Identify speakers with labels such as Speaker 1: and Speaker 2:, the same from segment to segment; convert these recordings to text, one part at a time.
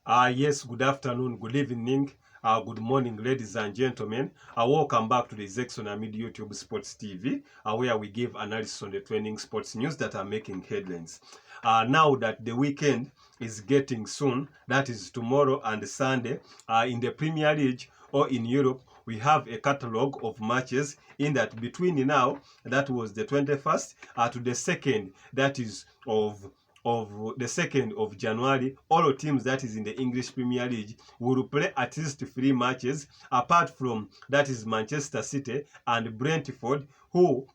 Speaker 1: Yes, good afternoon, good evening, good morning, ladies and gentlemen. Welcome back to the Zexon Media YouTube Sports TV, where we give analysis on the trending sports news that are making headlines. Now that the weekend is getting soon, that is tomorrow and Sunday, in the Premier League or in Europe, we have a catalogue of matches in that between now, that was the 21st, to the 2nd, that is of the 2nd of January, all teams that is in the English Premier League will play at least 3 matches, apart from that is Manchester City and Brentford, who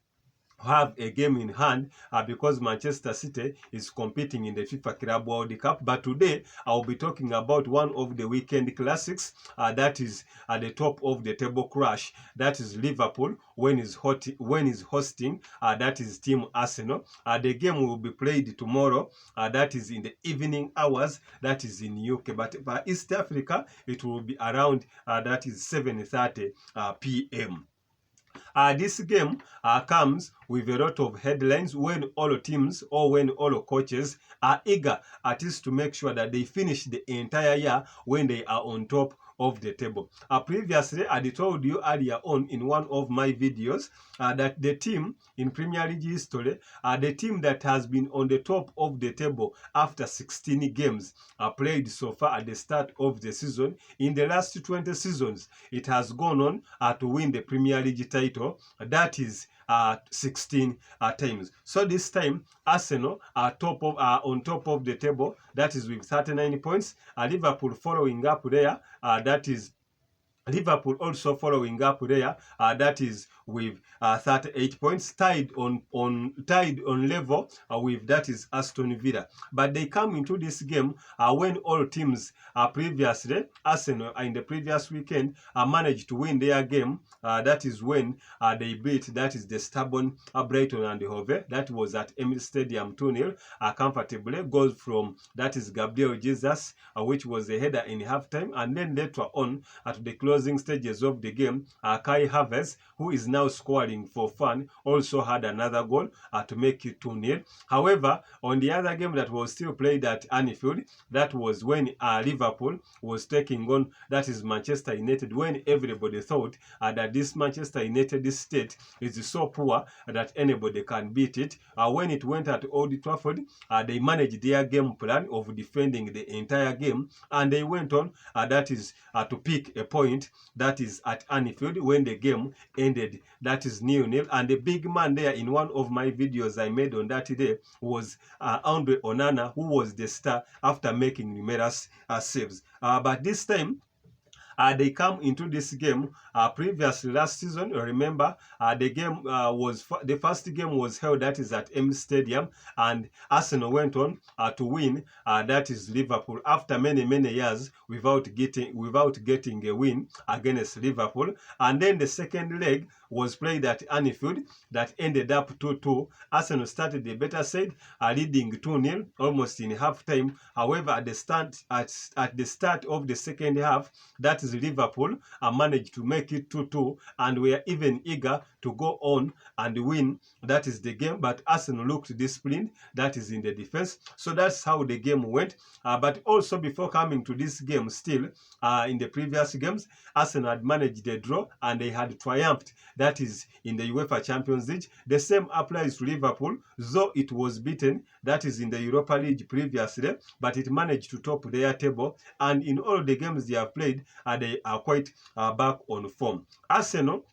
Speaker 1: have a game in hand because Manchester City is competing in the FIFA Club World Cup. But today I'll be talking about one of the weekend classics that is at the top of the table crash. That is Liverpool when is hosting that is Team Arsenal. The game will be played tomorrow. That is in the evening hours. That is in UK. But for East Africa, it will be around that is 7:30 p.m. This game comes with a lot of headlines when all teams or when all coaches are eager at least to make sure that they finish the entire year when they are on top of the table. Previously, I told you earlier on in one of my videos that the team in Premier League history, the team that has been on the top of the table after 16 games played so far at the start of the season, in the last 20 seasons, it has gone on to win the Premier League title. That is 16 times. So this time, Arsenal are on top of the table. That is with 39 points. Liverpool following up there. That is Liverpool also following up there. That is with 38 points, tied on level with that is Aston Villa. But they come into this game when all teams previously, Arsenal in the previous weekend managed to win their game. That is when they beat that is the stubborn Brighton and Hove. That was at Emirates Stadium 2-0 comfortably. Goals from that is Gabriel Jesus, which was a header in halftime, and then later on at the closing stages of the game, Kai Havertz, who is now scoring for fun, also had another goal to make it 2-0. However, on the other game that was still played at Anfield, that was when Liverpool was taking on that is Manchester United, when everybody thought that this Manchester United state is so poor that anybody can beat it. When it went at Old Trafford, they managed their game plan of defending the entire game, and they went on that is to pick a point that is at Anfield when the game ended. That is 0-0. And the big man there in one of my videos I made on that day was Andre Onana, who was the star after making numerous saves. But this time, they come into this game previously last season. Remember, the game the first game was held that is at Emirates Stadium, and Arsenal went on to win that is Liverpool after many years without getting a win against Liverpool. And then the second leg was played at Anfield that ended up 2-2. Arsenal started the better side, leading 2-0 almost in half time. However, at the start of the second half, that is Liverpool managed to make it 2-2, and were even eager to go on and win that is the game. But Arsenal looked disciplined, that is in the defense. So that's how the game went. But also before coming to this game, still in the previous games, Arsenal had managed a draw and they had triumphed. That is in the UEFA Champions League. The same applies to Liverpool, though it was beaten, that is in the Europa League previously, but it managed to top their table, and in all the games they have played, they are quite back on form. Arsenal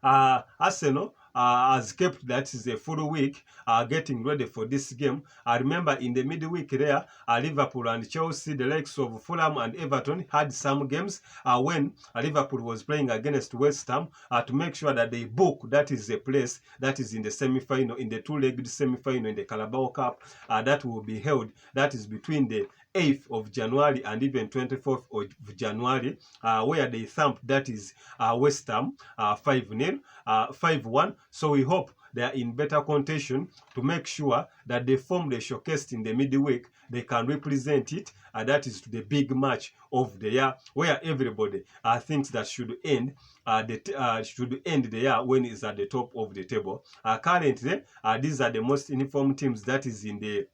Speaker 1: has kept that is a full week getting ready for this game. Remember, in the midweek there, Liverpool and Chelsea, the likes of Fulham and Everton, had some games when Liverpool was playing against West Ham to make sure that they book that is a place that is in the semi-final, in the two-legged semi-final in the Carabao Cup that will be held, that is between the 8th of January and even 24th of January, where they thumped that is West Ham 5-0, 5-1. So we hope they are in better condition to make sure that the form they showcased in the midweek, they can represent it, and that is the big match of the year, where everybody thinks that should end the year when it's at the top of the table. Currently, these are the most informed teams that is in the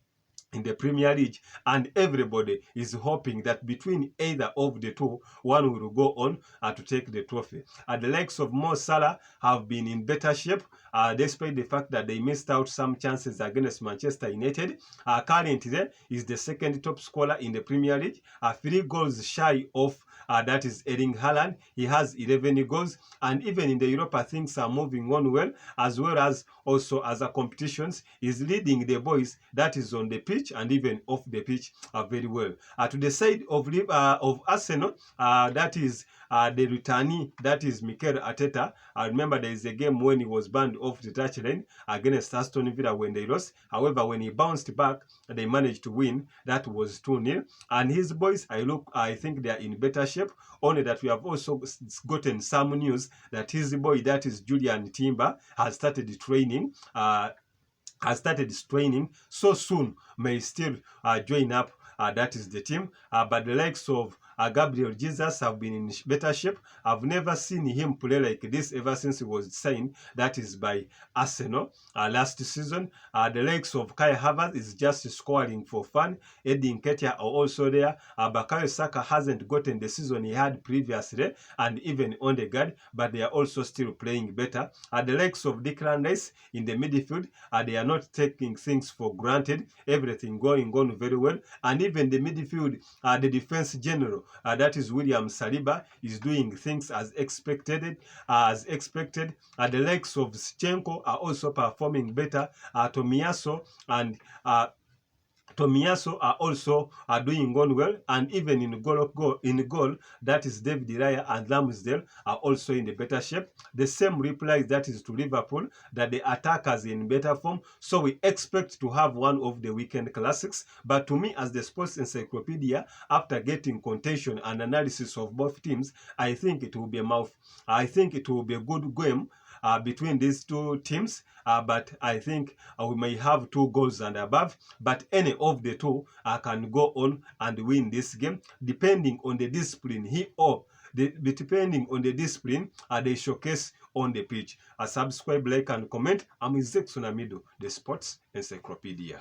Speaker 1: in the Premier League, and everybody is hoping that between either of the two, one will go on to take the trophy. The likes of Mo Salah have been in better shape, despite the fact that they missed out some chances against Manchester United. Currently, is the second top scorer in the Premier League, 3 goals shy of that is Erling Haaland. He has 11 goals, and even in the Europa, things are moving on well as also as a competitions. Is leading the boys that is on the pitch and even off the pitch very well. To the side of Arsenal, that is the returnee, that is Mikel Arteta. I remember there is a game when he was banned off the touchline against Aston Villa when they lost. However, when he bounced back, they managed to win. That was 2-0. And his boys, I think they are in better shape. Only that we have also gotten some news that his boy, that is Julian Timber, has started training. So soon may still join up. That is the team. But the likes of Gabriel Jesus have been in better shape. I've never seen him play like this ever since he was signed. That is by Arsenal last season. The likes of Kai Havertz is just scoring for fun. Eddie Nketiah are also there. Bukayo Saka hasn't gotten the season he had previously, and even Odegaard, but they are also still playing better. The likes of Declan Rice in the midfield, they are not taking things for granted. Everything going on very well, and even the midfield, the defense general, that is William Saliba, is doing things as expected. The likes of Schenko are also performing better. Tomiyasu and Tomiyasu are also doing on well, and even in goal, that is David Raya and Ramsdale are also in the better shape. The same replies that is to Liverpool, that the attackers in better form. So we expect to have one of the weekend classics. But to me, as the sports encyclopedia, after getting contention and analysis of both teams, I think it will be a good game between these two teams, but I think we may have 2 goals and above, but any of the two can go on and win this game, depending on the discipline depending on the discipline they showcase on the pitch. Subscribe, like, and comment. I'm Izek Sunamido, the Sports Encyclopedia.